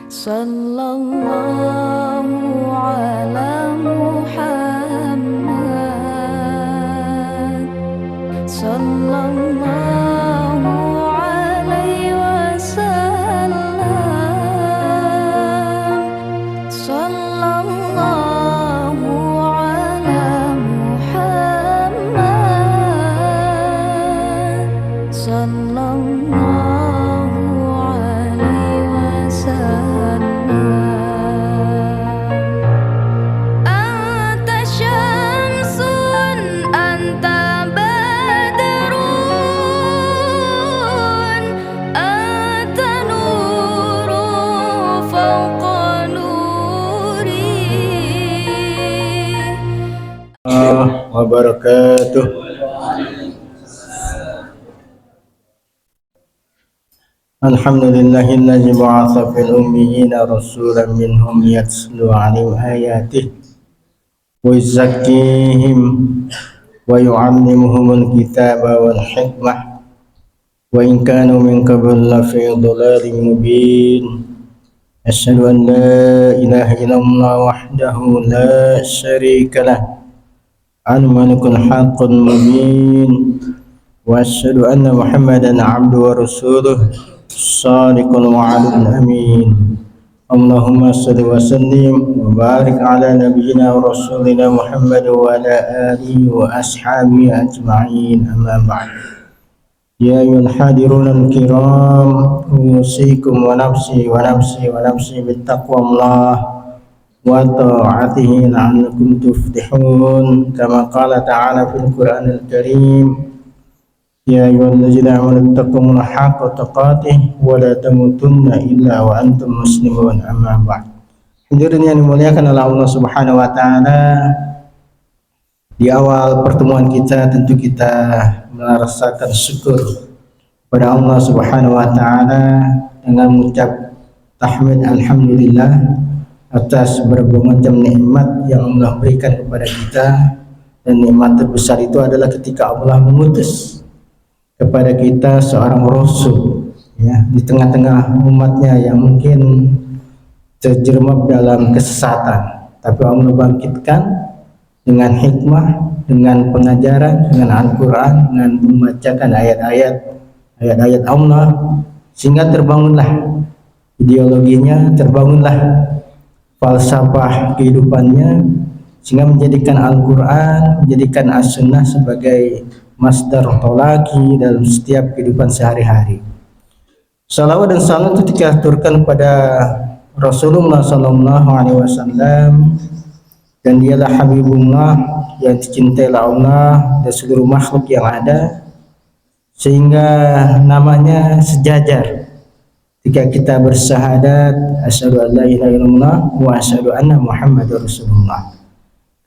Sallallahu ala Muhammad, sallallahu alaihi wasallam, sallallahu ala Muhammad, sallallahu alaihi wasallam. Anta syamsun, anta badrun, anta nurun fawqa nuri. Wabarakatuh. Alhamdulillahilladzi ba'atsa fil ummiyina rasulan minhum yatslu 'alaihim ayatihi wa yuzakkihim wa yu'allimuhumul kitaba wal hikmah wa in kanu min qabl lafi dhalalin mubin. Asyhadu an la ilaha illallah wahdahu la syarika lah al-malikul haqqul mubin wa asyhadu anna Muhammadan 'abduhu wa rasuluh shadiqul wa'adul amin. Allahumma salli wa sallim wa barik ala nabiyyina wa rasulina Muhammad wa ala alihi wa ashabihi ajma'in, amma ba'd. Ya ayyuhal hadirun al-kiram, usikum wa nafsi bittaqwallah wa ta'atihi la'allakum tuflihun, kama qala ta'ala fil Qur'anil Karim. Ya ayyuhallazina amanu taqullaha haqqa tuqatih wa la tamutunna illa wa antum muslimun, amma ba'd. Hadirin yang dimuliakan oleh Allah Subhanahu wa taala, di awal pertemuan kita tentu kita merasakan syukur pada Allah Subhanahu wa taala dengan mengucap tahmid alhamdulillah atas berbagai macam nikmat yang Allah berikan kepada kita, dan nikmat terbesar itu adalah ketika Allah mengutus kepada kita seorang rasul, ya, di tengah-tengah umatnya yang mungkin terjerembab dalam kesesatan, tapi Allah bangkitkan dengan hikmah, dengan pengajaran, dengan Al-Quran, dengan membacakan ayat-ayat Allah, sehingga terbangunlah ideologinya, terbangunlah falsafah kehidupannya, sehingga menjadikan Al-Quran, menjadikan As-Sunnah sebagai masdar tolaki dalam setiap kehidupan sehari-hari. Salawat dan salam itu diaturkan pada Rasulullah Sallallahu Alaihi Wasallam, dan dialah Habibullah yang dicintai Allah dan seluruh makhluk yang ada, sehingga namanya sejajar ketika kita bersyahadat asyhadu an la ilaha illallah wa asyhadu anna Muhammadar Rasulullah.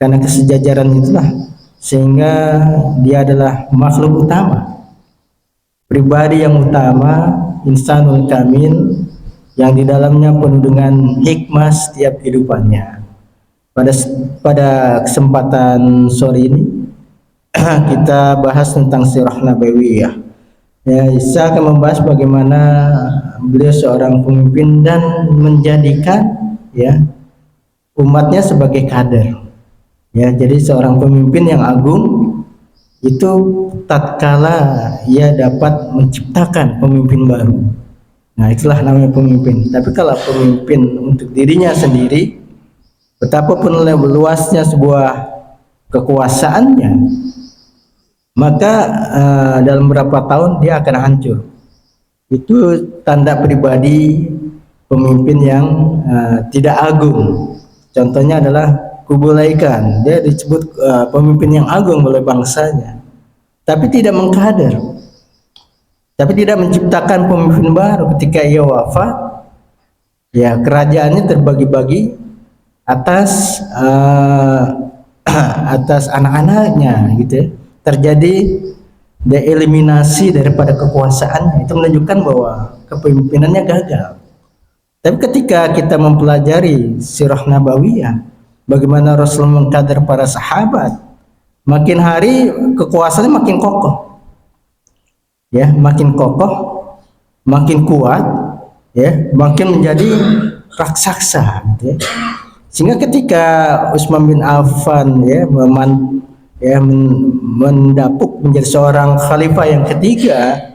Karena kesejajaran itulah sehingga dia adalah makhluk utama, pribadi yang utama, insanul kamil, yang di dalamnya penuh dengan hikmah setiap kehidupannya. Pada kesempatan sore ini kita bahas tentang sirah nabawiyah. Ya, saya akan membahas bagaimana beliau seorang pemimpin dan menjadikan, ya, umatnya sebagai kader. Ya, jadi seorang pemimpin yang agung itu tatkala ia dapat menciptakan pemimpin baru. Nah, itulah namanya pemimpin. Tapi kalau pemimpin untuk dirinya sendiri, betapapun luasnya sebuah kekuasaannya, maka dalam beberapa tahun dia akan hancur. Itu tanda pribadi pemimpin yang tidak agung. Contohnya adalah Kubulaikan, dia disebut pemimpin yang agung oleh bangsanya, tapi tidak mengkader, tapi tidak menciptakan pemimpin baru. Ketika ia wafat, ya, kerajaannya terbagi-bagi atas atas anak-anaknya, gitu ya. Terjadi deeliminasi daripada kekuasaannya. Itu menunjukkan bahwa kepemimpinannya gagal. Tapi ketika kita mempelajari sirah nabawiyah, bagaimana Rasul mengkader para sahabat, makin hari kekuasaannya makin kokoh, ya, makin kokoh, makin kuat, ya, makin menjadi raksasa gitu ya. Sehingga ketika Utsman bin Affan ya mendapuk menjadi seorang khalifah yang ketiga,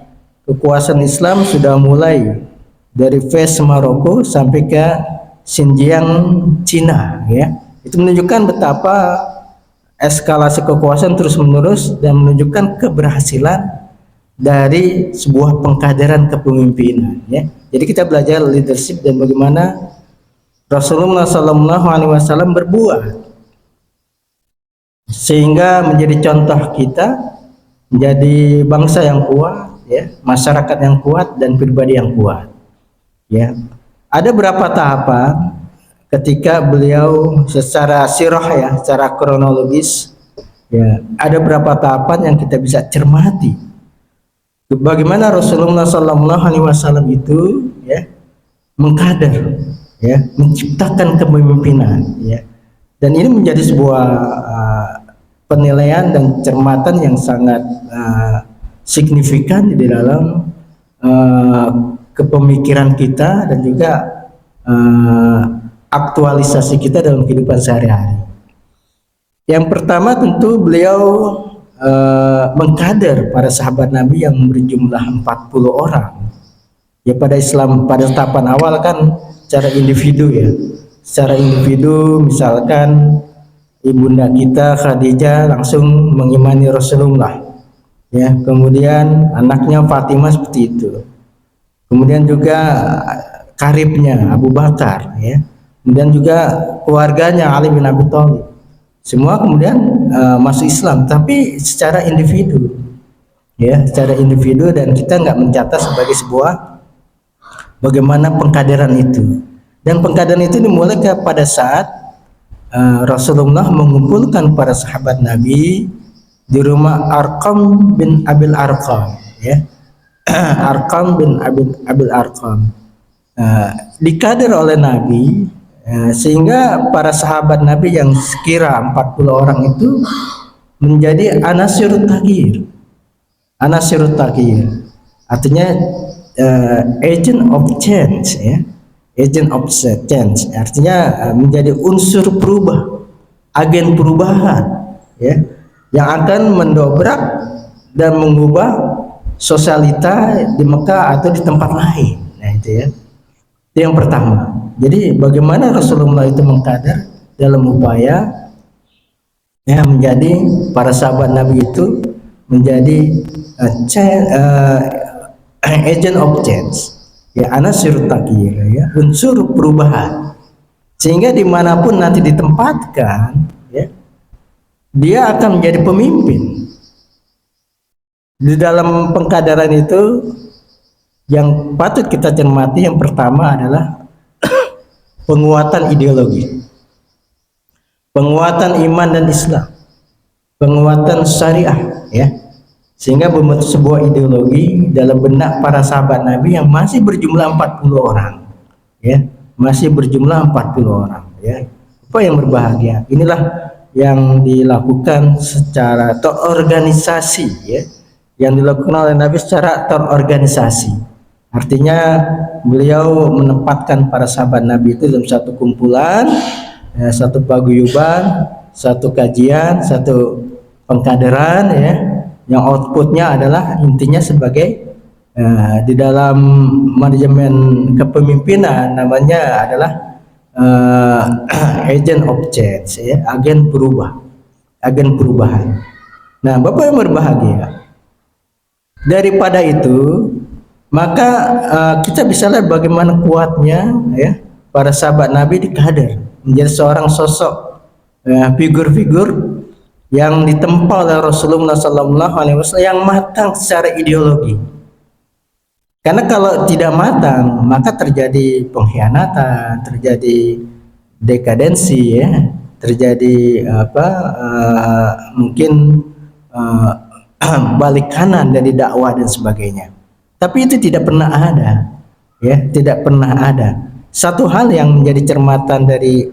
kekuasaan Islam sudah mulai dari Fez Maroko sampai ke Xinjiang Cina ya. Itu menunjukkan betapa eskalasi kekuasaan terus menerus dan menunjukkan keberhasilan dari sebuah pengkaderan kepemimpinan ya. Jadi kita belajar leadership dan bagaimana Rasulullah SAW berbuat sehingga menjadi contoh kita menjadi bangsa yang kuat ya, masyarakat yang kuat dan pribadi yang kuat ya. Ada berapa tahapan ketika beliau secara sirah ya, secara kronologis ya, ada berapa tahapan yang kita bisa cermati bagaimana Rasulullah SAW itu ya mengkader ya, menciptakan kepemimpinan ya. Dan ini menjadi sebuah penilaian dan cermatan yang sangat signifikan di dalam kepemikiran kita dan juga aktualisasi kita dalam kehidupan sehari-hari. Yang pertama tentu beliau mengkader para sahabat Nabi yang berjumlah 40 orang. Ya pada Islam pada tahapan awal kan secara individu ya. Secara individu misalkan ibunda kita Khadijah langsung mengimani Rasulullah. Ya, kemudian anaknya Fatimah seperti itu. Kemudian juga karibnya Abu Bakar ya. Kemudian juga keluarganya Ali bin Abi Thalib. Semua kemudian masuk Islam, tapi secara individu. Ya, secara individu dan kita nggak mencatat sebagai sebuah bagaimana pengkaderan itu. Dan pengkaderan itu dimulai pada saat Rasulullah mengumpulkan para sahabat Nabi di rumah Arqam bin Abil Arqam ya. Arqam bin Abil Arqam dikader oleh Nabi sehingga para sahabat Nabi yang sekira 40 orang itu menjadi Anasirut Taghir. Anasirut Taghir artinya agent of change ya. Agent of change artinya menjadi unsur perubah, agen perubahan ya, yang akan mendobrak dan mengubah sosialita di Mekah atau di tempat lain. Nah itu ya, itu yang pertama. Jadi bagaimana Rasulullah itu mengkader dalam upaya ya menjadi para sahabat Nabi itu menjadi agent of change ya, Anasirut Taghir ya, unsur perubahan, sehingga dimanapun nanti ditempatkan ya, dia akan menjadi pemimpin. Di dalam pengkaderan itu yang patut kita cermati yang pertama adalah penguatan ideologi, penguatan iman dan Islam, penguatan syariah ya, sehingga membentuk sebuah ideologi dalam benak para sahabat Nabi yang masih berjumlah 40 orang ya, masih berjumlah 40 orang ya. Apa yang berbahagia inilah yang dilakukan secara terorganisasi ya, yang dilakukan oleh Nabi secara terorganisasi. Artinya beliau menempatkan para sahabat Nabi itu dalam satu kumpulan ya, satu paguyuban, satu kajian, satu pengkaderan ya, yang outputnya adalah intinya sebagai di dalam manajemen kepemimpinan namanya adalah agent of change ya, agen perubahan. Nah Bapak yang berbahagia, daripada itu maka kita bisa lihat bagaimana kuatnya ya para sahabat Nabi dikader menjadi seorang sosok figur-figur yang ditempa oleh Rasulullah SAW yang matang secara ideologi. Karena kalau tidak matang maka terjadi pengkhianatan, terjadi dekadensi ya, terjadi mungkin balik kanan dari dakwah dan sebagainya. Tapi itu tidak pernah ada ya, tidak pernah ada. Satu hal yang menjadi cermatan dari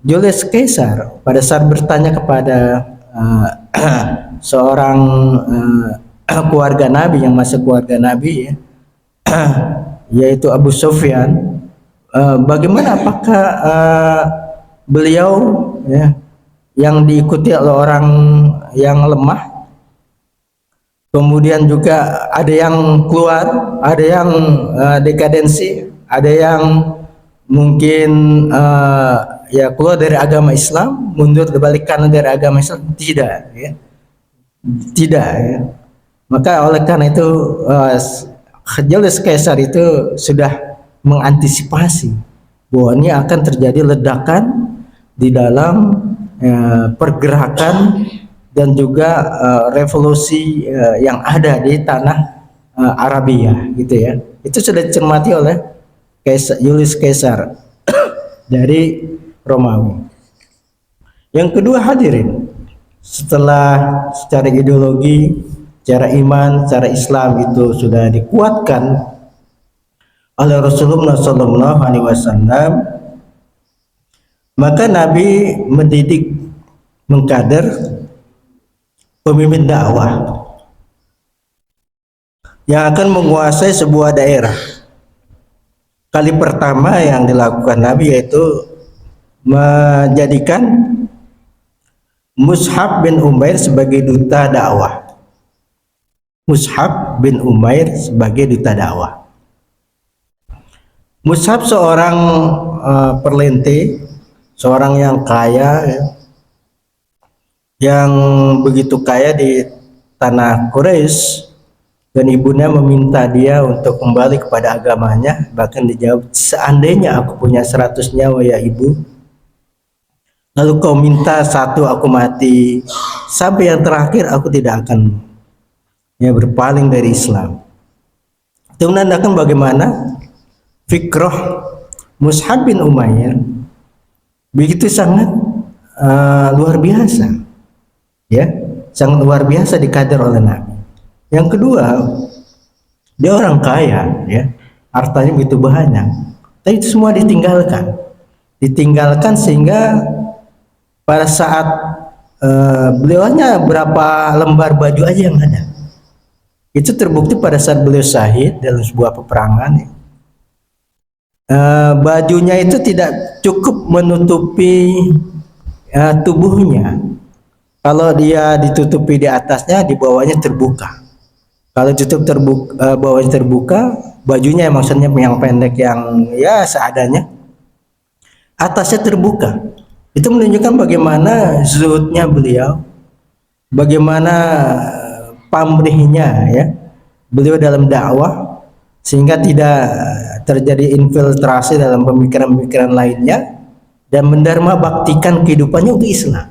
Julius Caesar pada saat bertanya kepada seorang keluarga Nabi yang masih keluarga Nabi ya, yaitu Abu Sufyan bagaimana apakah beliau ya yang diikuti oleh orang yang lemah, kemudian juga ada yang keluar, ada yang dekadensi, ada yang mungkin ya keluar dari agama Islam, mundur berbalik kanan dari agama Islam, tidak ya, tidak ya. Maka oleh karena itu Julius Caesar itu sudah mengantisipasi bahwa ini akan terjadi ledakan di dalam pergerakan dan juga revolusi yang ada di tanah Arabia gitu ya. Itu sudah dicermati oleh Julius Caesar dari Romawi. Yang kedua hadirin, setelah secara ideologi, secara iman, secara Islam itu sudah dikuatkan oleh Rasulullah SAW, maka Nabi mendidik, mengkader pemimpin dakwah yang akan menguasai sebuah daerah. Kali pertama yang dilakukan Nabi yaitu menjadikan Mus'ab bin Umair sebagai duta dakwah. Mus'ab bin Umair sebagai duta dakwah. Mus'ab seorang perlente, seorang yang kaya ya, yang begitu kaya di tanah Quraisy, dan ibunya meminta dia untuk kembali kepada agamanya. Bahkan dijawab, seandainya aku punya 100 nyawa ya ibu, lalu kau minta 1 aku mati, sampai yang terakhir aku tidak akan ya berpaling dari Islam. Itu menandakan bagaimana fikrah Mus'ab bin Umair begitu sangat luar biasa ya, sangat luar biasa dikader oleh Nabi. Yang kedua, dia orang kaya ya, hartanya begitu banyak, tapi itu semua ditinggalkan sehingga pada saat beliau hanya berapa lembar baju aja yang ada. Itu terbukti pada saat beliau syahid dalam sebuah peperangan ya. Bajunya itu tidak cukup menutupi tubuhnya. Kalau dia ditutupi di atasnya, di bawahnya terbuka. Kalau tutup bawahnya terbuka, bajunya maksudnya yang pendek yang ya seadanya, atasnya terbuka. Itu menunjukkan bagaimana zuhudnya beliau, bagaimana pamrihnya ya beliau dalam dakwah, sehingga tidak terjadi infiltrasi dalam pemikiran-pemikiran lainnya, dan mendharma baktikan kehidupannya untuk Islam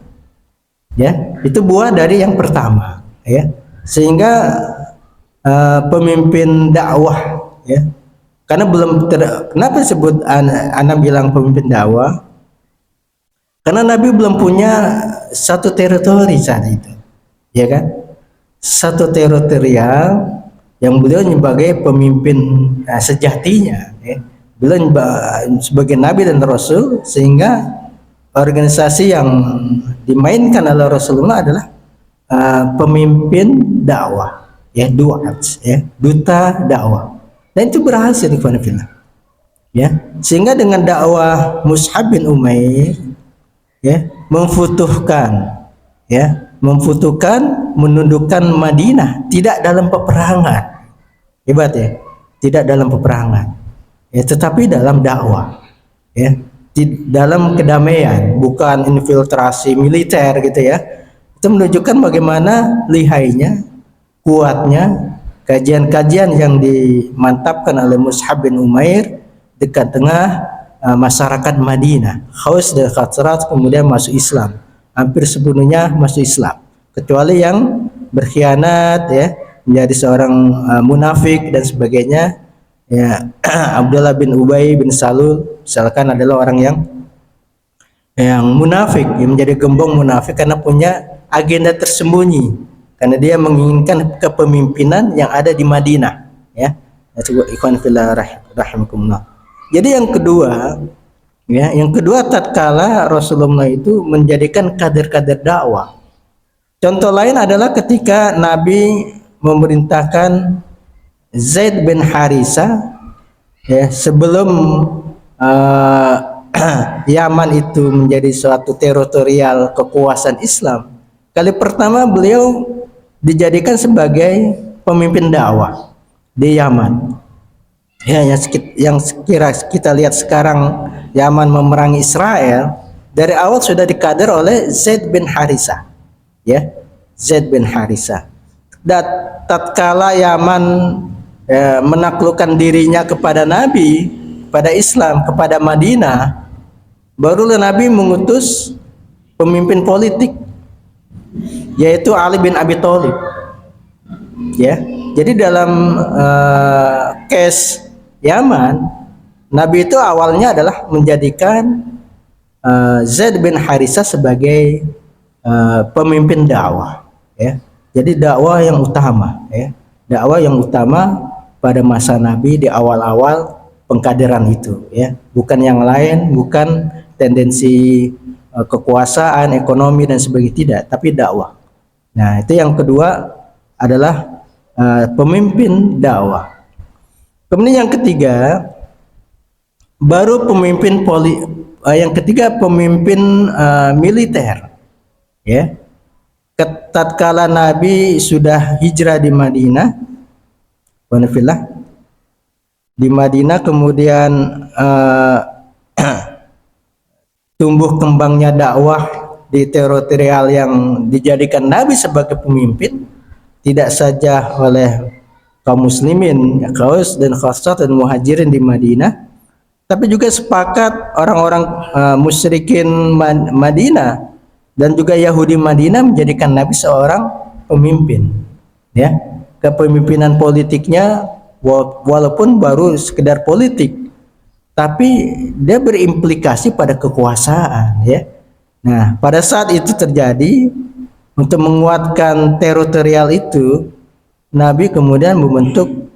ya. Itu buah dari yang pertama ya, sehingga pemimpin dakwah ya, karena kenapa disebut anak bilang pemimpin dakwah, karena Nabi belum punya satu teritori saat itu ya kan, satu teritorial yang beliau sebagai pemimpin sejatinya ya. Beliau sebagai Nabi dan Rasul, sehingga organisasi yang dimainkan oleh Rasulullah adalah pemimpin dakwah ya, duat ya, duta dakwah, dan itu berhasil ya, sehingga dengan dakwah Mus'ab bin Umair ya memfutuhkan menundukkan Madinah, tidak dalam peperangan, hebat ya, tidak dalam peperangan ya, tetapi dalam dakwah ya, dalam kedamaian, bukan infiltrasi militer gitu ya. Itu menunjukkan bagaimana lihainya, kuatnya kajian-kajian yang dimantapkan oleh Mus'ab bin Umair dekat tengah masyarakat Madinah. Khaus dan Khazraj kemudian masuk Islam, hampir sepenuhnya masuk Islam, kecuali yang berkhianat ya, menjadi seorang munafik dan sebagainya ya. Abdullah bin Ubay bin Salul misalkan adalah orang yang munafik, yang menjadi gembong munafik karena punya agenda tersembunyi, karena dia menginginkan kepemimpinan yang ada di Madinah ya. Ikhwan fillah rahimakumullah. Jadi yang kedua ya, yang kedua tatkala Rasulullah itu menjadikan kader-kader dakwah. Contoh lain adalah ketika Nabi memerintahkan Zaid bin Harisa ya, sebelum eh, Yaman itu menjadi suatu teritorial kekuasaan Islam, kali pertama beliau dijadikan sebagai pemimpin dakwah di Yaman. Ya, yang kira kita lihat sekarang Yaman memerangi Israel, dari awal sudah dikader oleh Zaid bin Harisah. Ya, Zaid bin Harisah. Dan tatkala Yaman menaklukkan dirinya kepada Nabi, pada Islam, kepada Madinah, barulah Nabi mengutus pemimpin politik, yaitu Ali bin Abi Thalib. Ya, jadi dalam case Yaman, Nabi itu awalnya adalah menjadikan Zaid bin Harisah sebagai pemimpin dakwah. Ya, jadi dakwah yang utama. Ya, dakwah yang utama pada masa Nabi di awal-awal pengkaderan itu. Ya, bukan yang lain, bukan tendensi kekuasaan, ekonomi dan sebagainya, tidak, tapi dakwah. Nah, itu yang kedua adalah pemimpin dakwah. Kemudian yang ketiga, baru pemimpin yang ketiga pemimpin militer. Ya, tatkala Nabi sudah hijrah di Madinah, di Madinah, kemudian tumbuh kembangnya dakwah di teritorial yang dijadikan Nabi sebagai pemimpin, tidak saja oleh kaum muslimin, Aus dan Khazraj dan Muhajirin di Madinah, tapi juga sepakat orang-orang musyrikin Madinah dan juga Yahudi Madinah menjadikan Nabi seorang pemimpin. Ya, kepemimpinan politiknya walaupun baru sekedar politik, tapi dia berimplikasi pada kekuasaan. Ya, nah pada saat itu terjadi, untuk menguatkan teritorial itu, Nabi kemudian membentuk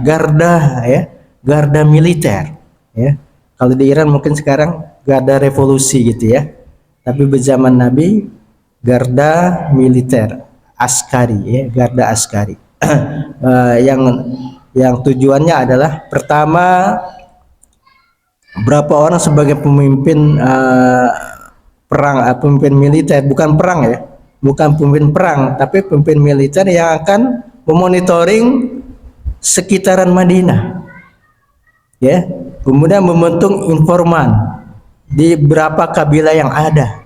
garda, ya, garda militer. Ya, kalau di Iran mungkin sekarang garda revolusi gitu ya, tapi berzaman Nabi garda militer, askari, ya, garda askari. Yang tujuannya adalah pertama, berapa orang sebagai pemimpin perang, pemimpin militer, bukan perang ya, bukan pemimpin perang, tapi pemimpin militer yang akan memonitoring sekitaran Madinah. Ya, kemudian membentuk informan di beberapa kabilah yang ada,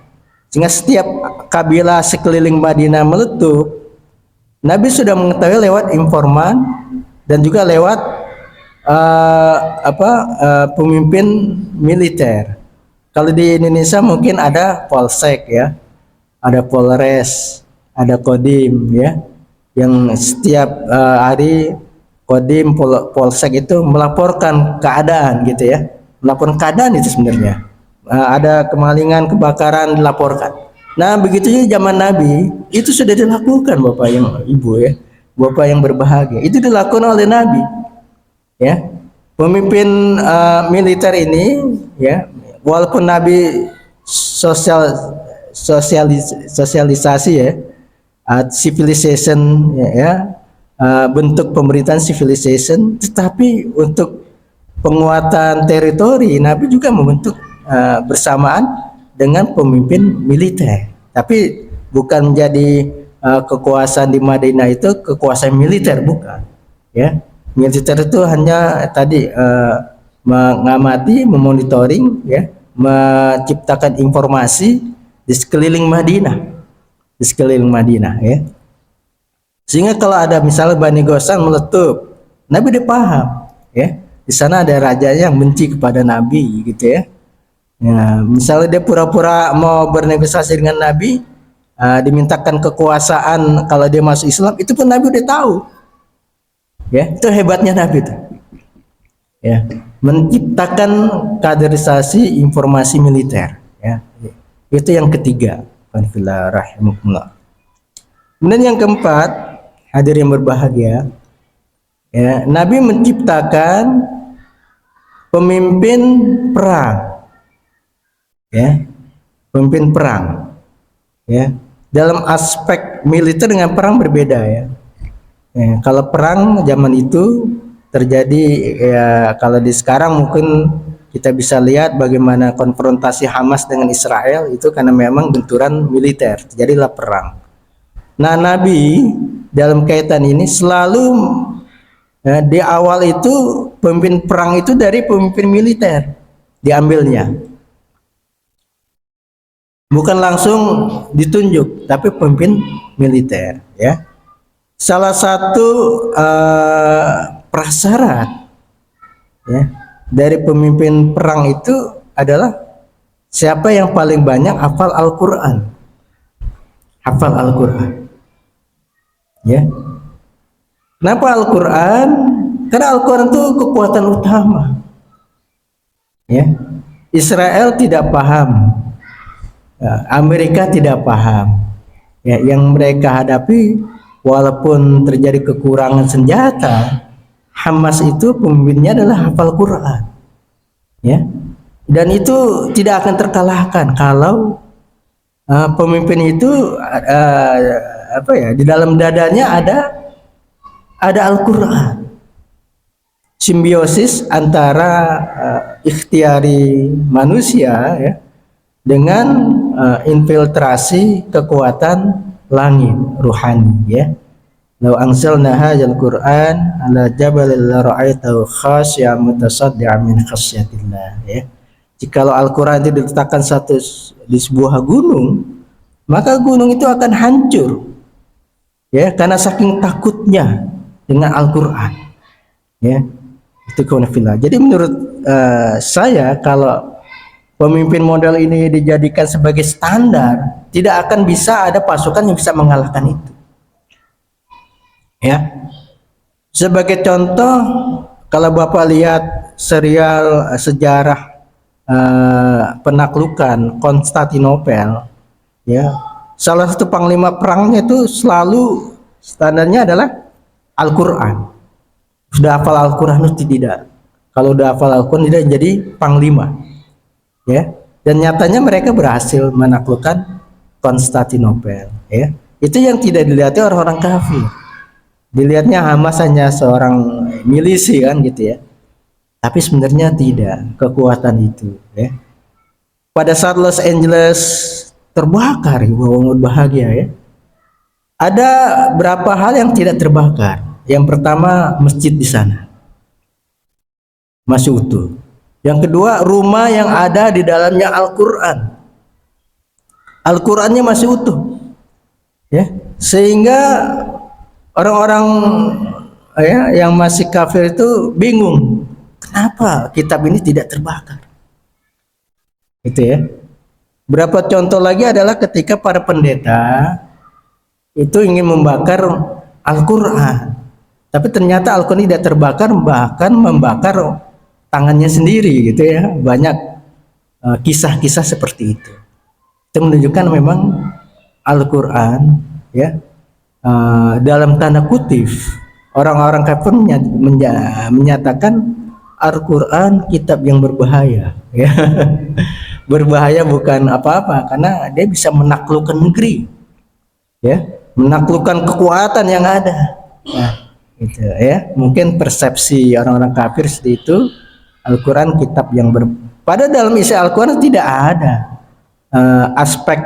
sehingga setiap kabilah sekeliling Madinah meletup, Nabi sudah mengetahui lewat informan dan juga lewat pemimpin militer. Kalau di Indonesia mungkin ada Polsek, ya, ada Polres, ada Kodim, ya, yang setiap hari Kodim, Polsek itu melaporkan keadaan gitu ya, melaporkan keadaan itu sebenarnya. Ada kemalingan, kebakaran dilaporkan. Nah, begitu juga zaman Nabi itu sudah dilakukan, Bapak yang Ibu, ya, Bapak yang berbahagia, itu dilakukan oleh Nabi. Ya, pemimpin militer ini, ya, walaupun Nabi sosialisasi, ya, civilization, ya, bentuk pemerintahan civilization, tetapi untuk penguatan teritori Nabi juga membentuk bersamaan dengan pemimpin militer, tapi bukan menjadi kekuasaan di Madinah itu kekuasaan militer, bukan, ya. Militer itu hanya tadi mengamati, memonitoring, ya, menciptakan informasi di sekeliling Madinah, ya. Sehingga kalau ada misalnya Bani Ghassan meletup, Nabi dia paham, ya, di sana ada raja yang benci kepada Nabi, gitu ya. Ya, misalnya dia pura-pura mau bernegosiasi dengan Nabi, dimintakan kekuasaan kalau dia masuk Islam, itu pun Nabi udah tahu. Ya, itu hebatnya Nabi itu. Ya, menciptakan kaderisasi informasi militer, ya. Itu yang ketiga. Rahimahullah. Kemudian yang keempat, hadir yang berbahagia, ya, Nabi menciptakan pemimpin perang. Ya, pemimpin perang, ya, dalam aspek militer dengan perang berbeda, ya. Ya, kalau perang zaman itu terjadi, ya, kalau di sekarang mungkin kita bisa lihat bagaimana konfrontasi Hamas dengan Israel itu karena memang benturan militer, terjadilah perang. Nah, Nabi dalam kaitan ini selalu di awal itu pemimpin perang itu dari pemimpin militer diambilnya, bukan langsung ditunjuk, tapi pemimpin militer, ya. Salah satu prasyarat, ya, dari pemimpin perang itu adalah siapa yang paling banyak hafal Al-Quran, ya. Kenapa Al-Quran? Karena Al-Quran itu kekuatan utama, ya. Israel tidak paham, Amerika tidak paham, ya. Yang mereka hadapi, walaupun terjadi kekurangan senjata, Hamas itu pemimpinnya adalah hafal Quran, ya, dan itu tidak akan terkalahkan kalau pemimpin itu di dalam dadanya ada Al-Quran. Simbiosis antara ikhtiari manusia, ya, dengan infiltrasi kekuatan langit rohani, ya. Lau anzalna hadzal Qur'an ala jabalin la ra'aitahu khashi'an mutasaddian min khasyatillah, ya. Jikalau Al-Qur'an itu diletakkan di sebuah gunung, maka gunung itu akan hancur, ya, karena saking takutnya dengan Al-Qur'an, ya. Itu kaunafillah. Jadi menurut saya, kalau pemimpin model ini dijadikan sebagai standar, tidak akan bisa ada pasukan yang bisa mengalahkan itu, ya. Sebagai contoh, kalau Bapak lihat serial sejarah penaklukan Konstantinopel, ya, salah satu panglima perangnya itu selalu standarnya adalah Al-Quran. Sudah hafal Al-Quran itu tidak. Kalau sudah hafal Al-Quran tidak jadi panglima, ya. Dan nyatanya mereka berhasil menaklukkan Konstantinopel, ya. Itu yang tidak dilihat orang-orang kafir. Dilihatnya Hamas hanya seorang milisi, kan, gitu, ya. Tapi sebenarnya tidak kekuatan itu, ya. Pada saat Los Angeles terbakar, bangun bahagia, ya, ada berapa hal yang tidak terbakar. Yang pertama, masjid di sana masih utuh. Yang kedua, rumah yang ada di dalamnya Al-Qurannya masih utuh, ya. Sehingga orang-orang, ya, yang masih kafir itu bingung, kenapa kitab ini tidak terbakar, itu, ya. Berapa contoh lagi adalah ketika para pendeta itu ingin membakar Al-Quran, tapi ternyata Al-Quran tidak terbakar, bahkan membakar tangannya sendiri, gitu, ya. Banyak kisah-kisah seperti itu. Itu menunjukkan memang Al-Quran, ya, dalam tanda kutip orang-orang kafir menyatakan Al-Quran kitab yang berbahaya, ya. Berbahaya bukan apa-apa, karena dia bisa menaklukkan negeri, ya, menaklukkan kekuatan yang ada. Nah, itu, ya, mungkin persepsi orang-orang kafir seperti itu. Al-Quran kitab yang pada dalam isi Al-Quran tidak ada aspek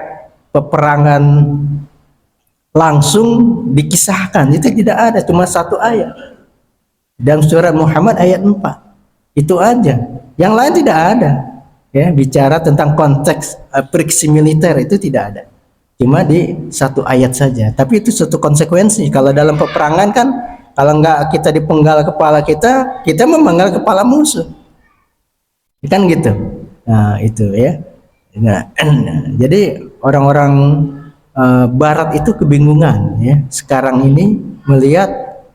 peperangan langsung dikisahkan, itu tidak ada, cuma satu ayat dalam surat Muhammad ayat 4, itu aja. Yang lain tidak ada, ya, bicara tentang konteks friksi militer, itu tidak ada, cuma di satu ayat saja. Tapi itu suatu konsekuensi. Kalau dalam peperangan kan, kalau enggak kita dipenggal kepala kita memenggal kepala musuh, kan, gitu. Nah, itu, ya. Nah, jadi orang-orang Barat itu kebingungan, ya, sekarang ini melihat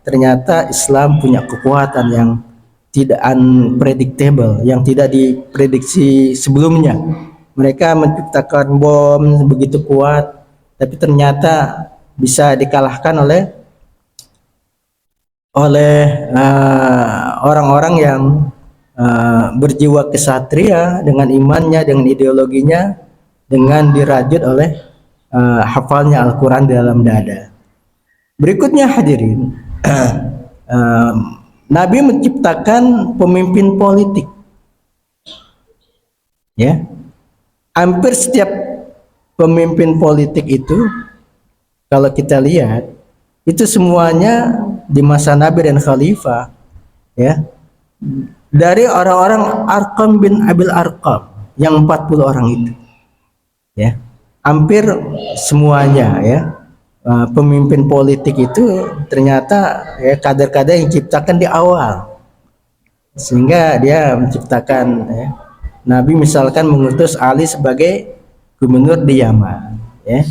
ternyata Islam punya kekuatan yang tidak unpredictable, yang tidak diprediksi sebelumnya. Mereka menciptakan bom begitu kuat, tapi ternyata bisa dikalahkan oleh orang-orang yang berjiwa kesatria, dengan imannya, dengan ideologinya, dengan dirajut oleh hafalnya Al-Quran di dalam dada. Berikutnya, hadirin, Nabi menciptakan pemimpin politik, Ya, hampir setiap pemimpin politik itu kalau kita lihat itu semuanya di masa Nabi dan Khalifah, ya, dari orang-orang Arqam bin Abil Arqam yang 40 orang itu, ya, hampir semuanya, ya, pemimpin politik itu ternyata ya kader-kader yang diciptakan di awal, sehingga dia menciptakan, ya, Nabi misalkan mengutus Ali sebagai gubernur di Yaman, ya,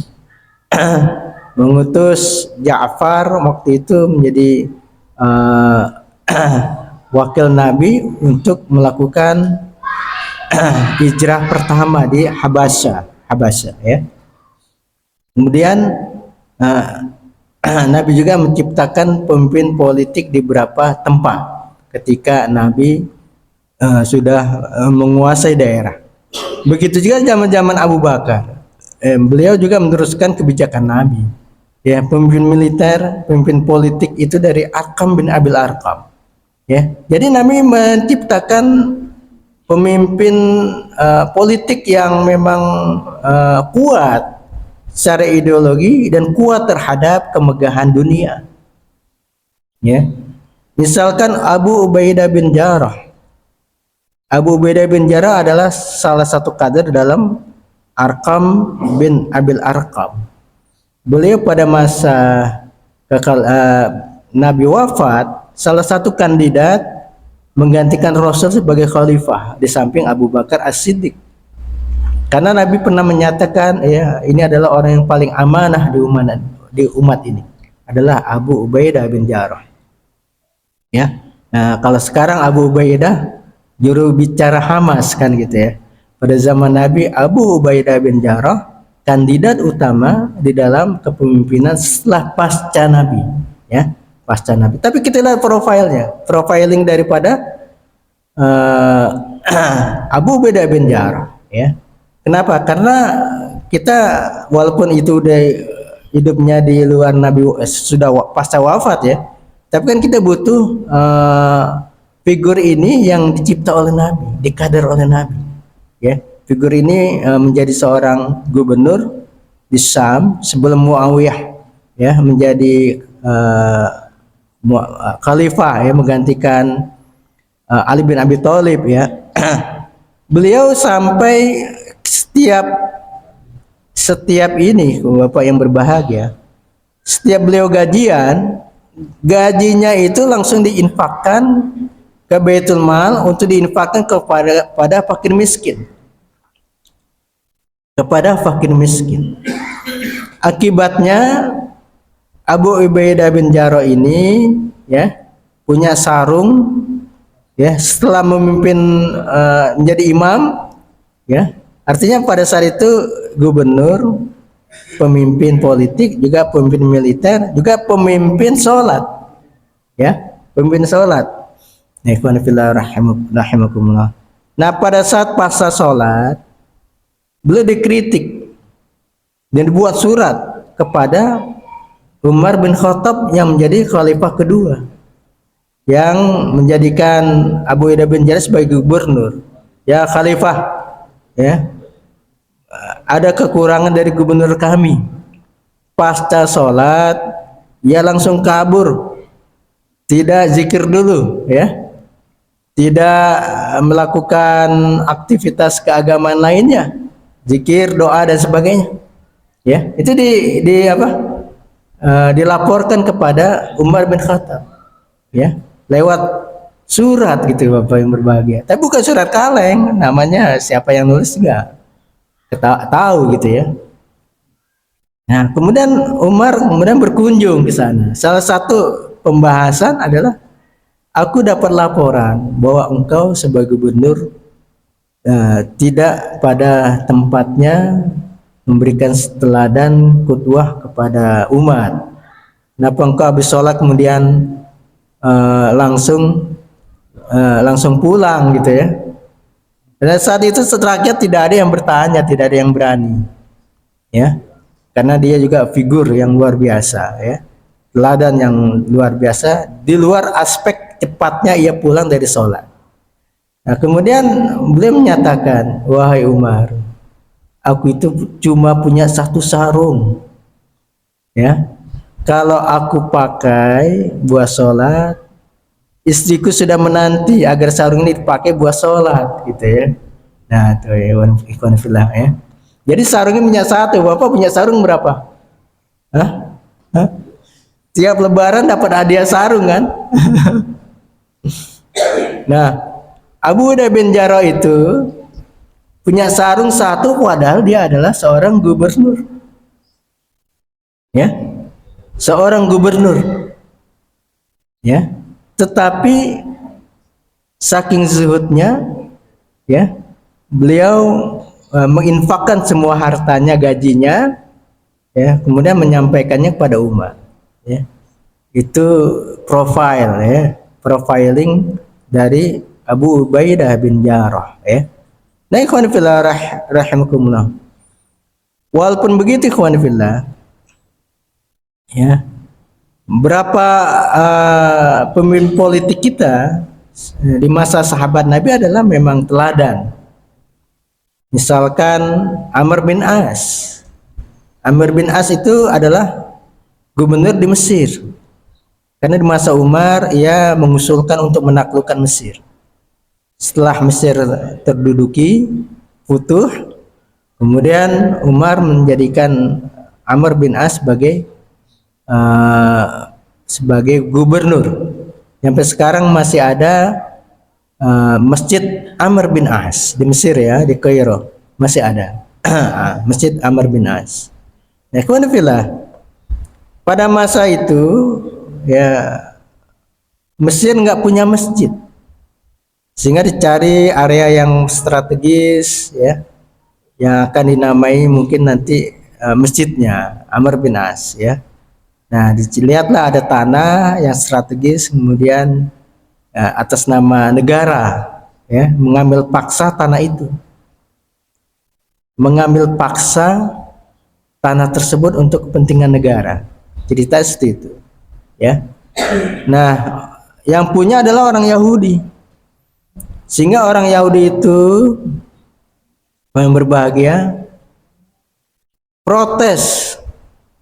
mengutus Ja'far waktu itu menjadi uh, wakil Nabi untuk melakukan hijrah pertama di Habasyah, ya. Kemudian uh, Nabi juga menciptakan pemimpin politik di beberapa tempat ketika Nabi sudah menguasai daerah. Begitu juga zaman-zaman Abu Bakar, beliau juga meneruskan kebijakan Nabi. Ya, pemimpin militer, pemimpin politik itu dari Arqam bin Abil Arqam. Ya, jadi Nabi menciptakan pemimpin politik yang memang kuat secara ideologi dan kuat terhadap kemegahan dunia. Ya, misalkan Abu Ubaidah bin Jarrah. Abu Ubaidah bin Jarrah adalah salah satu kader dalam Arqam bin Abil Arqam. Beliau pada masa Nabi wafat, salah satu kandidat menggantikan Rasul sebagai khalifah di samping Abu Bakar As-Siddiq. Karena Nabi pernah menyatakan, ya, ini adalah orang yang paling amanah di umat ini, adalah Abu Ubaidah bin Jarrah. Ya, nah, kalau sekarang Abu Ubaidah juru bicara Hamas kan gitu, ya. Pada zaman Nabi, Abu Ubaidah bin Jarrah kandidat utama di dalam kepemimpinan setelah pasca Nabi, ya, pasca Nabi. Tapi kita lihat profiling daripada Abu Ubaidah bin Jarrah, ya. Kenapa? Karena kita walaupun itu udah hidupnya di luar Nabi, sudah pasca wafat, ya, tapi kan kita butuh figur ini yang dicipta oleh Nabi, dikader oleh Nabi, ya. Figur ini menjadi seorang gubernur di Syam sebelum Muawiyah, ya, menjadi khalifah, ya, menggantikan Ali bin Abi Thalib, ya. Beliau sampai setiap ini, Bapak yang berbahagia, setiap beliau gajinya itu langsung diinfakkan ke Baitul Mal untuk diinfakkan kepada fakir miskin. Akibatnya Abu Ubaidah bin Jarrah ini, ya, punya sarung, ya, setelah memimpin menjadi imam, ya. Artinya pada saat itu gubernur, pemimpin politik, juga pemimpin militer, juga pemimpin sholat, ya, pemimpin sholat. Nah, pada saat pasca sholat, beliau dikritik dan dibuat surat kepada Umar bin Khattab yang menjadi khalifah kedua, yang menjadikan Abu Ubaidah bin Jarrah sebagai gubernur. Ya khalifah, ya, ada kekurangan dari gubernur kami. Pasca sholat, ia langsung kabur, tidak zikir dulu, ya, tidak melakukan aktivitas keagamaan lainnya, zikir, doa dan sebagainya, ya. Itu dilaporkan kepada Umar bin Khattab, ya, lewat surat gitu, Bapak yang berbahagia. Tapi bukan surat kaleng, namanya siapa yang nulis juga tahu gitu, ya. Nah, kemudian Umar berkunjung ke sana. Salah satu pembahasan adalah, aku dapat laporan bahwa engkau sebagai gubernur tidak pada tempatnya memberikan teladan qudwah kepada umat. Kenapa engkau habis sholat kemudian langsung pulang gitu, ya. Dan saat itu rakyat tidak ada yang bertanya, tidak ada yang berani, ya, karena dia juga figur yang luar biasa, ya, teladan yang luar biasa di luar aspek cepatnya ia pulang dari sholat. Nah, kemudian beliau menyatakan, wahai Umar, aku itu cuma punya satu sarung, ya. Kalau aku pakai buat sholat, istriku sudah menanti agar sarung ini dipakai buat sholat, gitu ya. Nah, tuh ya, ikhwan fillah ya. Jadi sarungnya punya satu, bapak punya sarung berapa? Hah? Hah? Tiap Lebaran dapat hadiah sarung kan? Nah, Abu Uda bin Jarrah itu punya sarung satu, padahal dia adalah seorang gubernur, ya, seorang gubernur, ya. Tetapi saking zuhudnya, ya, beliau menginfakkan semua hartanya, gajinya, ya, kemudian menyampaikannya kepada umat, ya. Itu profil, ya, profiling dari Abu Ubaidah bin Jarrah, ya. Nah, ikhwan fillah rahimakumullah. Walaupun begitu ikhwan fillah, ya, berapa pemimpin politik kita di masa sahabat Nabi adalah memang teladan. Misalkan Amr bin As. Amr bin As itu adalah gubernur di Mesir. Karena di masa Umar ia mengusulkan untuk menaklukkan Mesir. Setelah Mesir terduduki, futuh, kemudian Umar menjadikan Amr bin As sebagai gubernur. Sampai sekarang masih ada Masjid Amr bin As di Mesir, ya, di Kairo masih ada Masjid Amr bin As. Nah, kemudian pada masa itu, ya, Mesir nggak punya masjid, sehingga dicari area yang strategis, ya, yang akan dinamai mungkin nanti masjidnya Amr bin As, ya. Nah, dilihatlah ada tanah yang strategis, kemudian atas nama negara, ya, mengambil paksa tanah itu, mengambil paksa tanah tersebut untuk kepentingan negara. Cerita seperti itu, ya. Nah, yang punya adalah orang Yahudi, sehingga orang Yahudi itu yang berbahagia protes.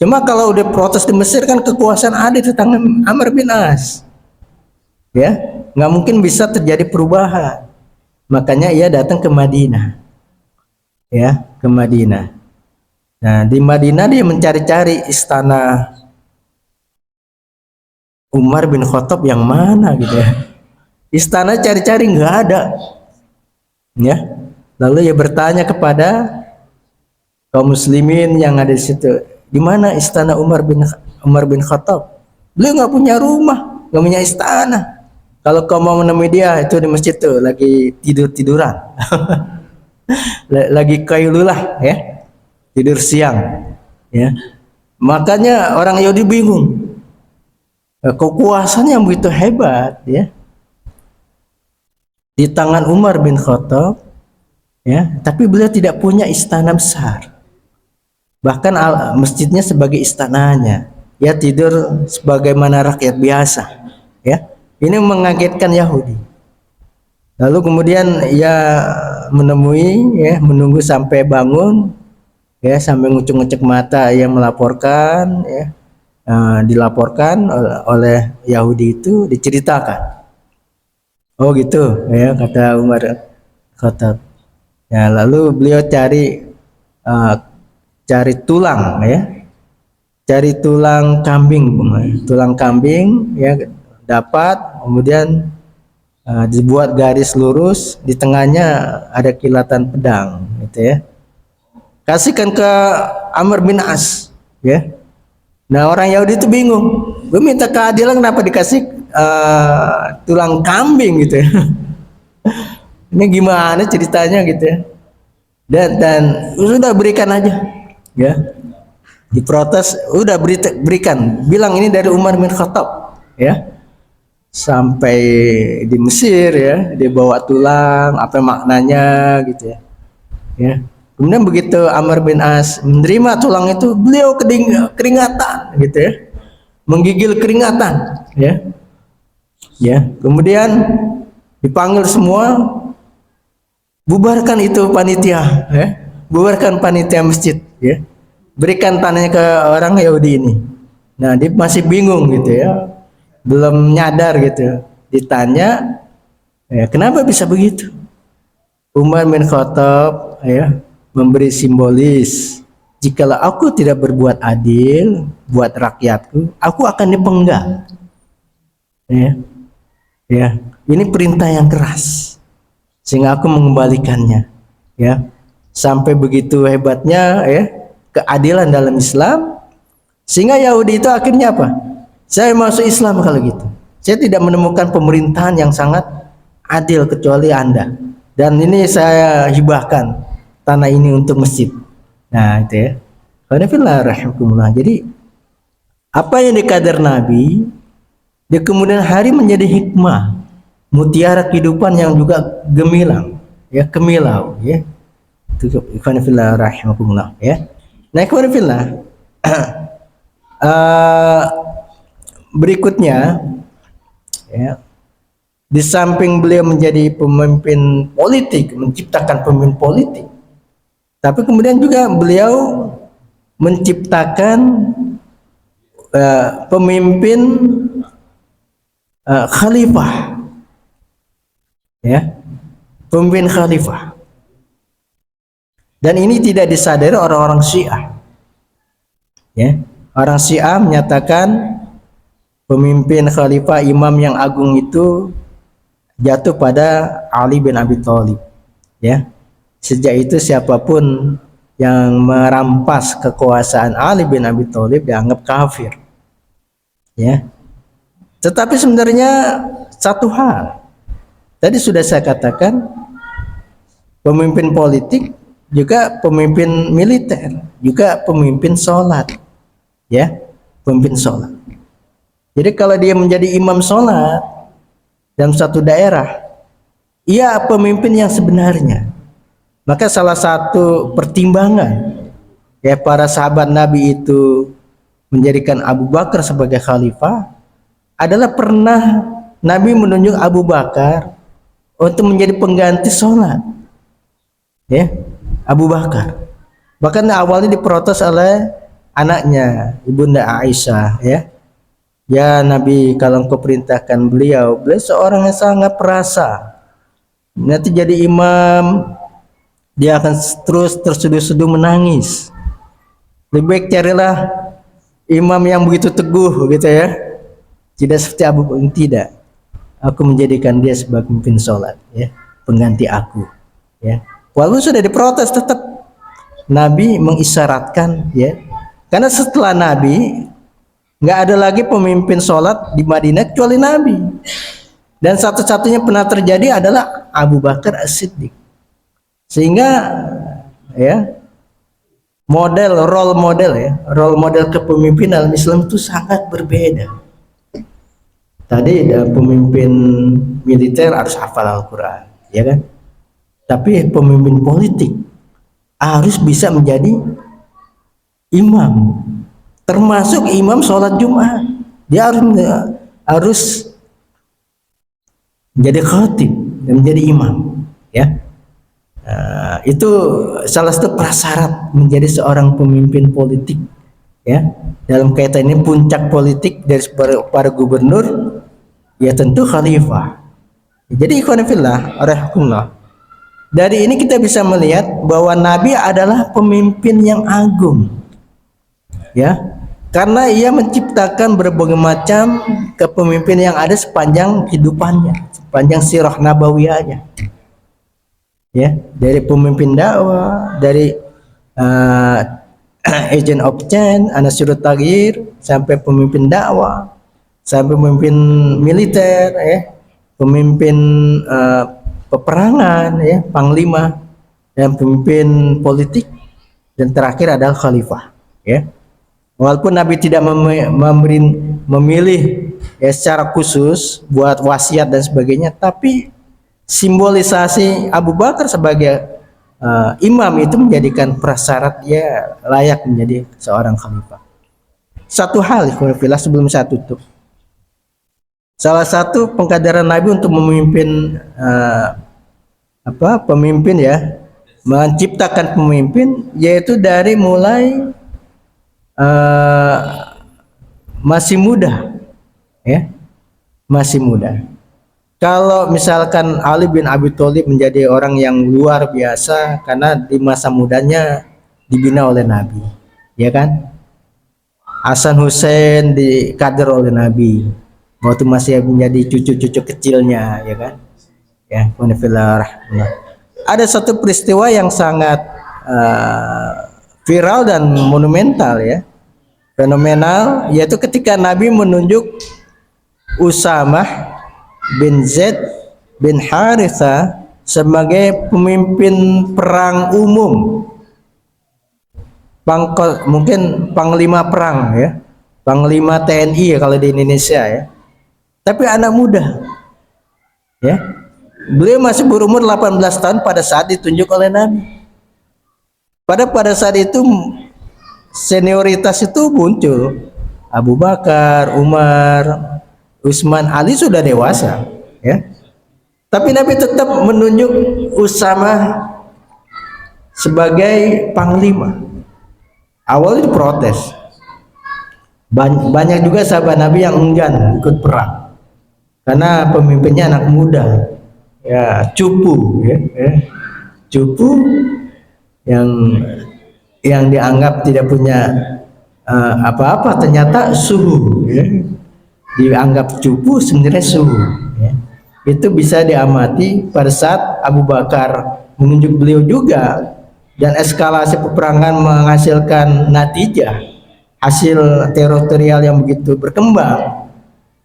Cuma kalau udah protes di Mesir kan kekuasaan ada di tangan Amr bin As, ya, nggak mungkin bisa terjadi perubahan. Makanya ia datang ke Madinah, ya, ke Madinah. Nah, di Madinah dia mencari-cari istana Umar bin Khattab yang mana, gitu ya. Istana cari-cari nggak ada, ya. Lalu ia bertanya kepada kaum muslimin yang ada di situ, di mana istana Umar bin Khattab? Beliau nggak punya rumah, nggak punya istana. Kalau kau mau menemui dia, itu di masjid tuh lagi tiduran, lagi kailulah, ya, tidur siang, ya. Makanya orang Yahudi bingung, kekuasaan yang begitu hebat, ya, di tangan Umar bin Khattab, ya, tapi beliau tidak punya istana besar. Bahkan masjidnya sebagai istananya, ya, tidur sebagaimana rakyat biasa, ya. Ini mengagetkan Yahudi. Lalu kemudian ia menemui, ya, menunggu sampai bangun, ya, sampai ngucek-ngucek mata, ia melaporkan, ya, dilaporkan oleh Yahudi itu, diceritakan. Oh gitu, ya, kata Umar Khattab. Ya, lalu beliau cari tulang, ya, cari tulang kambing, ya, dapat, kemudian dibuat garis lurus, di tengahnya ada kilatan pedang, gitu, ya. Kasihkan ke Amr bin As, ya. Nah, orang Yahudi itu bingung, gue minta keadilan kenapa dikasih tulang kambing, gitu, ya. Ini gimana ceritanya, gitu, ya. Dan sudah berikan aja, ya. Diprotes, udah berikan, bilang ini dari Umar bin Khattab, ya. Sampai di Mesir, ya, dia bawa tulang, apa maknanya, gitu, ya. Ya. Kemudian begitu Amr bin As menerima tulang itu, beliau keringatan, gitu, ya, menggigil keringatan, ya. Ya, kemudian dipanggil semua, bubarkan itu panitia, ya. Bubarkan panitia masjid, ya. Berikan tanahnya ke orang Yahudi ini. Nah, dia masih bingung gitu ya, belum nyadar gitu. Ditanya, ya, kenapa bisa begitu? Umar bin Khattab, ya, memberi simbolis, jikalau aku tidak berbuat adil buat rakyatku, aku akan dipenggal. Ya, ya, ini perintah yang keras, sehingga aku mengembalikannya. Ya, sampai begitu hebatnya, ya, keadilan dalam Islam, sehingga Yahudi itu akhirnya apa? Saya masuk Islam kalau gitu. Saya tidak menemukan pemerintahan yang sangat adil kecuali Anda. Dan ini saya hibahkan tanah ini untuk masjid. Nah, itu ya. Alhamdulillah. Jadi apa yang dikadar Nabi di kemudian hari menjadi hikmah, mutiara kehidupan yang juga gemilang, ya, kemilau, ya. Itu rahimahumullah, ya. Nah, berikutnya, ya, di samping beliau menjadi pemimpin politik, menciptakan pemimpin politik, tapi kemudian juga beliau menciptakan pemimpin khalifah, ya, pemimpin khalifah. Dan ini tidak disadari orang-orang Syiah. Ya, orang Syiah menyatakan pemimpin khalifah imam yang agung itu jatuh pada Ali bin Abi Thalib. Ya, sejak itu siapapun yang merampas kekuasaan Ali bin Abi Thalib dianggap kafir. Ya, tetapi sebenarnya satu hal, tadi sudah saya katakan, pemimpin politik juga pemimpin militer, juga pemimpin sholat, ya, pemimpin sholat. Jadi kalau dia menjadi imam sholat dalam satu daerah, ia pemimpin yang sebenarnya. Maka salah satu pertimbangan, ya, para sahabat Nabi itu menjadikan Abu Bakar sebagai khalifah adalah pernah Nabi menunjuk Abu Bakar untuk menjadi pengganti sholat, ya, Abu Bakar. Bahkan awalnya diprotes oleh anaknya, Ibunda Aisyah, ya. Ya Nabi, kalau engkau perintahkan beliau seorang yang sangat perasa, nanti jadi imam dia akan terus terseduh-seduh menangis. Lebih baik carilah imam yang begitu teguh, gitu ya. Tidak seperti Abu Bakar. Tidak, aku menjadikan dia sebagai pemimpin sholat, ya, pengganti aku, ya. Walaupun sudah diprotes, tetap Nabi mengisyaratkan, ya, karena setelah Nabi nggak ada lagi pemimpin sholat di Madinah kecuali Nabi, dan satu-satunya pernah terjadi adalah Abu Bakar As-Siddiq. Sehingga, ya, role model kepemimpinan dalam Islam itu sangat berbeda. Tadi ada pemimpin militer harus hafal Al-Quran, ya kan? Tapi pemimpin politik harus bisa menjadi imam, termasuk imam sholat Jumat. Dia harus menjadi khatib dan menjadi imam, ya. Itu salah satu prasyarat menjadi seorang pemimpin politik, ya. Dalam kaitan ini puncak politik dari para gubernur, ya tentu khalifah. Jadi ikhwan fillah rahimahullah, dari ini kita bisa melihat bahwa Nabi adalah pemimpin yang agung, ya, karena ia menciptakan berbagai macam kepemimpinan yang ada sepanjang hidupannya, sepanjang sirah nabawiyahnya, ya, dari pemimpin dakwah, dari agent of change, Anasirut Taghyir, sampai pemimpin dakwah, sampai pemimpin militer, ya, pemimpin peperangan, ya, panglima, dan pemimpin politik, dan terakhir adalah khalifah, ya. Walaupun Nabi tidak memilih, ya, secara khusus buat wasiat dan sebagainya, tapi simbolisasi Abu Bakar sebagai imam itu menjadikan prasyarat dia layak menjadi seorang khalifah. Satu hal, sebelum saya tutup, salah satu pengkaderan Nabi untuk memimpin pemimpin ya, menciptakan pemimpin yaitu dari mulai eh, masih muda ya, masih muda. Kalau misalkan Ali bin Abi Thalib menjadi orang yang luar biasa karena di masa mudanya dibina oleh Nabi, ya kan? Hasan Hussein dikader oleh Nabi waktu masih menjadi cucu-cucu kecilnya, ya kan? Ya, ada satu peristiwa yang sangat viral dan monumental ya, fenomenal, yaitu ketika Nabi menunjuk Usamah bin Zaid bin Haritha sebagai pemimpin perang umum, mungkin panglima perang ya, panglima TNI ya kalau di Indonesia ya, tapi anak muda ya, beliau masih berumur 18 tahun pada saat ditunjuk oleh Nabi. Pada saat itu senioritas itu muncul, Abu Bakar, Umar, Utsman, Ali sudah dewasa ya, tapi Nabi tetap menunjuk Usama sebagai panglima. Awalnya diprotes, banyak juga sahabat Nabi yang enggan ikut perang karena pemimpinnya anak muda ya, cupu ya, cupu yang dianggap tidak punya apa-apa, ternyata suhu ya, dianggap cupu sebenarnya suhu ya. Itu bisa diamati pada saat Abu Bakar menunjuk beliau juga, dan eskalasi peperangan menghasilkan natijah, hasil teritorial yang begitu berkembang.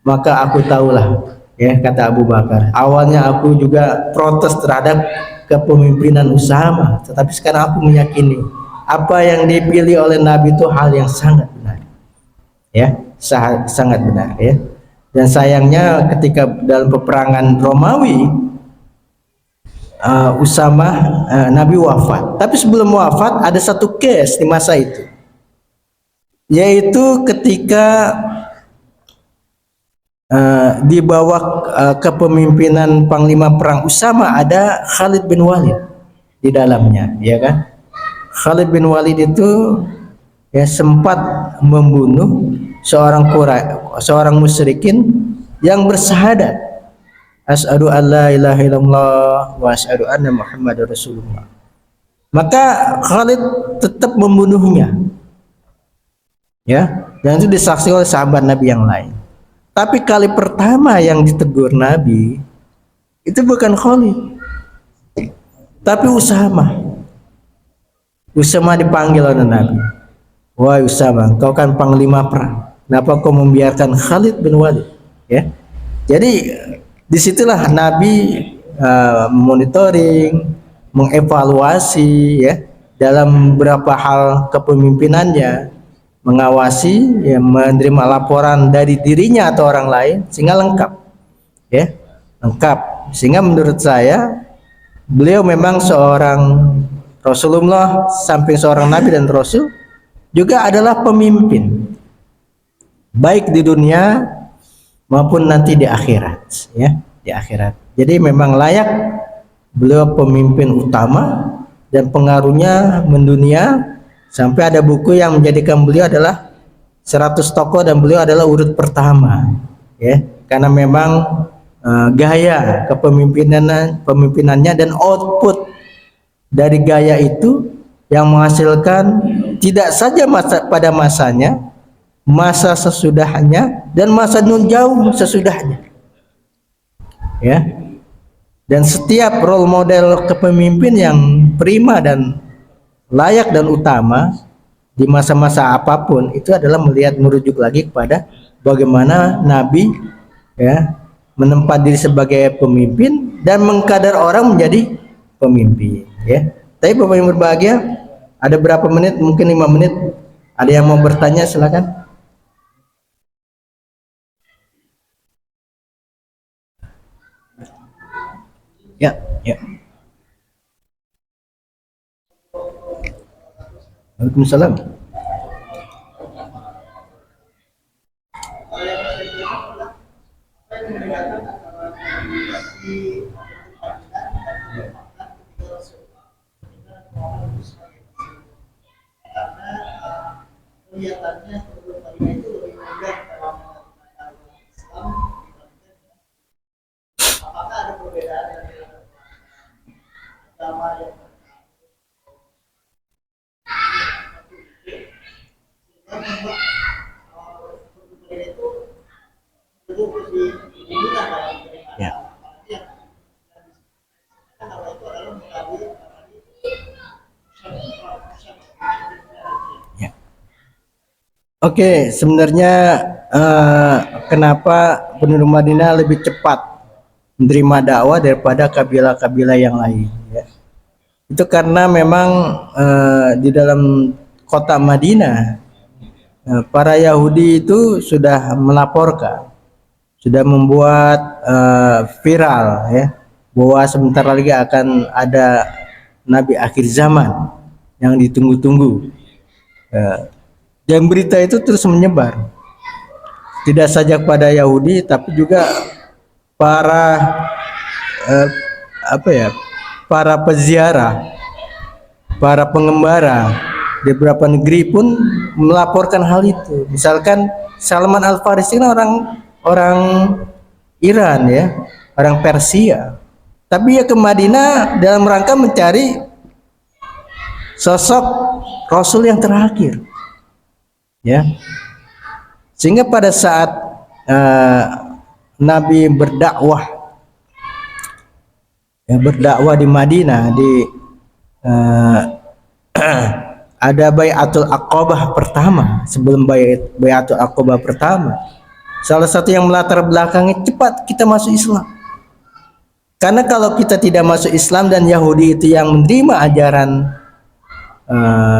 Maka aku tahulah ya, kata Abu Bakar, awalnya aku juga protes terhadap kepemimpinan Usama, tetapi sekarang aku meyakini apa yang dipilih oleh Nabi itu hal yang sangat benar ya, sangat benar ya. Dan sayangnya ketika dalam peperangan Romawi, Usama Nabi wafat. Tapi sebelum wafat ada satu case di masa itu, yaitu ketika di bawah kepemimpinan panglima perang Usama ada Khalid bin Walid di dalamnya, ya kan? Khalid bin Walid itu ya sempat membunuh seorang musyrikin yang bersyahadat, asyhadu an la ilaha illallah wa asyhadu anna muhammadar rasulullah. Maka Khalid tetap membunuhnya ya, dan itu disaksikan oleh sahabat Nabi yang lain. Tapi kali pertama yang ditegur Nabi itu bukan Khalid, tapi Usama. Usama dipanggil oleh Nabi, wahai Usama, kau kan panglima perang, kenapa kau membiarkan Khalid bin Walid ya? Jadi disitulah Nabi monitoring, mengevaluasi ya dalam beberapa hal kepemimpinannya, mengawasi ya, menerima laporan dari dirinya atau orang lain sehingga lengkap ya, lengkap. Sehingga menurut saya beliau memang seorang Rasulullah, samping seorang Nabi dan Rasul juga adalah pemimpin baik di dunia maupun nanti di akhirat ya, di akhirat. Jadi memang layak beliau pemimpin utama dan pengaruhnya mendunia, sampai ada buku yang menjadikan beliau adalah 100 tokoh dan beliau adalah urut pertama ya, karena memang gaya kepemimpinannya dan output dari gaya itu yang menghasilkan tidak saja pada masanya, masa sesudahnya, dan masa nun jauh sesudahnya ya. Dan setiap role model kepemimpin yang prima dan layak dan utama di masa-masa apapun itu adalah merujuk lagi kepada bagaimana Nabi ya menempat diri sebagai pemimpin dan mengkadar orang menjadi pemimpin ya. Tapi Bapak yang berbahagia, ada berapa menit, mungkin 5 menit, ada yang mau bertanya silakan. Ya, ya. Waalaikumsalam. Ya. Ya. Oke, sebenarnya kenapa penduduk Madinah lebih cepat menerima dakwah daripada kabilah-kabilah yang lain? Ya. Itu karena memang di dalam kota Madinah para Yahudi itu sudah melaporkan, sudah membuat viral ya, bahwa sebentar lagi akan ada Nabi akhir zaman yang ditunggu-tunggu. Dan berita itu terus menyebar, tidak saja pada Yahudi, tapi juga para para peziarah, para pengembara di beberapa negeri pun melaporkan hal itu. Misalkan Salman Al Farisi kan orang Iran ya, orang Persia, tapi ya ke Madinah dalam rangka mencari sosok Rasul yang terakhir, ya. Sehingga pada saat Nabi berdakwah di Madinah, di ada Bai'atul Aqabah pertama. Sebelum Bai'atul Aqabah pertama, salah satu yang melatar belakangi cepat kita masuk Islam. Karena kalau kita tidak masuk Islam dan Yahudi itu yang menerima ajaran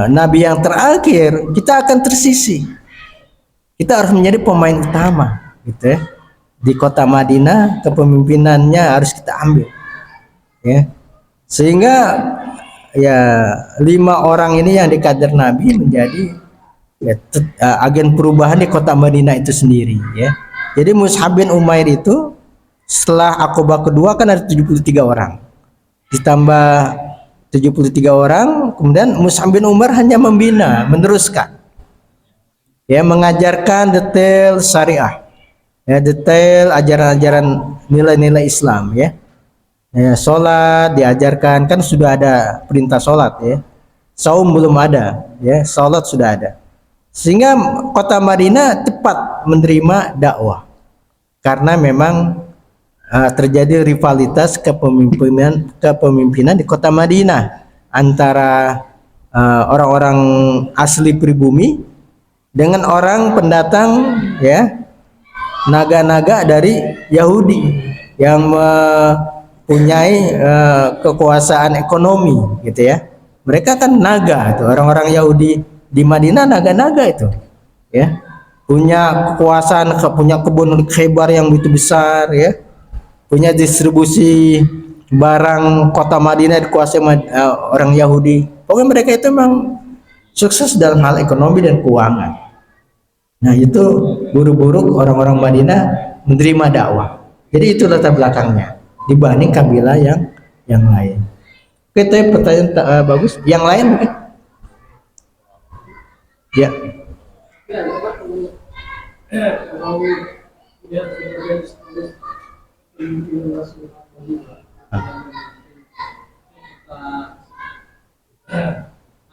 Nabi yang terakhir, kita akan tersisih. Kita harus menjadi pemain utama, gitu ya. Di kota Madinah kepemimpinannya harus kita ambil, ya. Sehingga ya 5 orang ini yang dikader Nabi menjadi agen perubahan di kota Madinah itu sendiri, ya. Jadi Mus'ab bin Umair itu setelah Aqabah kedua kan ada 73 orang, ditambah 73 orang, kemudian Mus'ab bin Umair hanya membina, meneruskan, ya, mengajarkan detail syariah, ya, detail ajaran-ajaran nilai-nilai Islam, ya. Ya, sholat diajarkan, kan sudah ada perintah sholat, ya. Saum belum ada, ya, sholat sudah ada. Sehingga kota Madinah cepat menerima dakwah karena memang terjadi rivalitas kepemimpinan di kota Madinah antara orang-orang asli pribumi dengan orang pendatang, ya, naga-naga dari Yahudi yang mempunyai kekuasaan ekonomi, gitu ya. Mereka kan naga, itu orang-orang Yahudi di Madinah, naga-naga itu, ya, punya kekuasaan, punya kebun Khaybar yang begitu besar, ya, punya distribusi barang kota Madinah dikuasai orang Yahudi. Pokoknya mereka itu memang sukses dalam hal ekonomi dan keuangan. Nah, itu buru-buru orang-orang Madinah menerima dakwah. Jadi itu latar belakangnya dibanding kabilah yang lain. Kita pertanyaan bagus. Yang lain mungkin? Ya.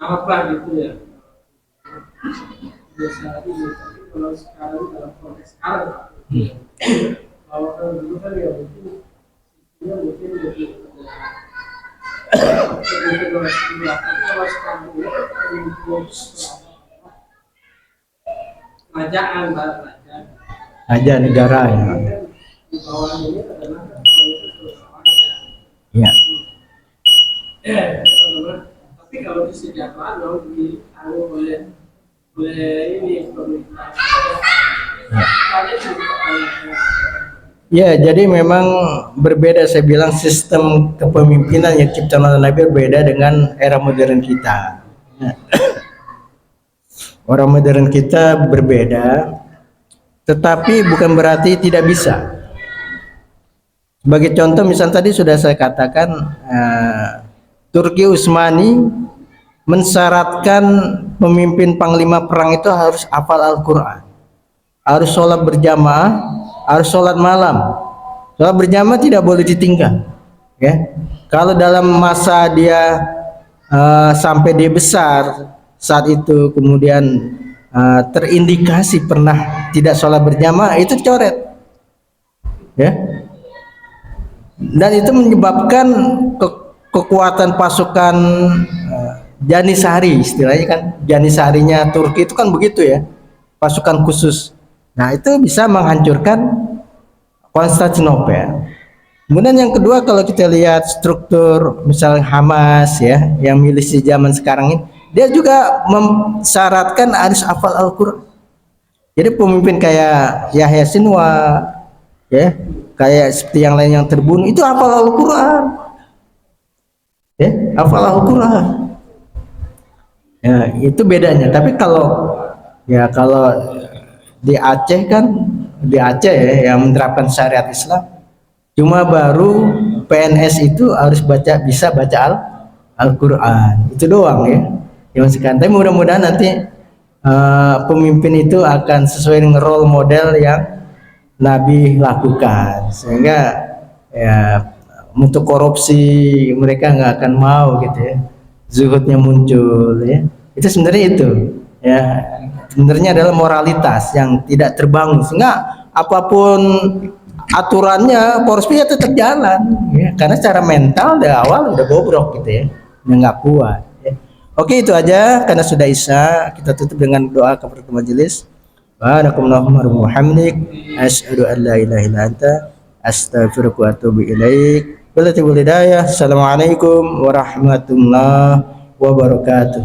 Apa gitu ya? Biasa ini, tapi kalau sekarang dalam konteks sekarang, kalau kan dulu kan ya mungkin lebih kalau sekarang ini kerajaan, Raja negara, ya. Di bawah ini adalah Ya. Tapi kalau disediakan di boleh ini pemerintah. Ya, jadi memang berbeda, saya bilang sistem kepemimpinan yang diciptakan oleh Nabi berbeda dengan era modern kita. Orang modern kita berbeda, tetapi bukan berarti tidak bisa. Sebagai contoh, misal tadi sudah saya katakan Turki Utsmani mensyaratkan pemimpin panglima perang itu harus hafal Al-Quran, harus sholat berjamaah, harus sholat malam. Sholat berjamaah tidak boleh ditinggal, ya. Kalau dalam masa dia sampai dia besar, saat itu kemudian terindikasi pernah tidak sholat berjamaah, itu coret, ya. Dan itu menyebabkan kekuatan pasukan Janisari, istilahnya kan Janisarinya Turki itu kan begitu ya, pasukan khusus. Nah itu bisa menghancurkan Konstantinopel. Kemudian yang kedua, kalau kita lihat struktur misalnya Hamas ya, yang milisi zaman sekarang ini, dia juga mensyaratkan harus hafal Al-Quran. Jadi pemimpin kayak Yahya Sinwar ya, kayak seperti yang lain yang terbunuh itu hafal Al-Quran, ya, hafal Al-Quran. Ya, itu bedanya. Tapi kalau di Aceh kan, di Aceh ya, yang menerapkan syariat Islam, cuma baru PNS itu harus bisa baca Al-Quran. Itu doang ya. Yang sekarang. Tapi mudah-mudahan nanti pemimpin itu akan sesuai dengan role model yang Nabi lakukan, sehingga ya untuk korupsi mereka nggak akan mau gitu ya, zuhudnya muncul ya. Itu sebenarnya itu ya, sebenarnya adalah moralitas yang tidak terbangun, sehingga apapun aturannya poros ya tetap jalan ya, karena secara mental dari awal udah bobrok gitu ya, udah nggak kuat ya. Oke, itu aja karena sudah isya, kita tutup dengan doa kepada majelis. Subhanakallahumma wa bihamdik, asyhadu an la ilaha illa anta, astaghfiruka wa atubu ilaik. Wabillahi hidayah. Assalamualaikum warahmatullahi wabarakatuh.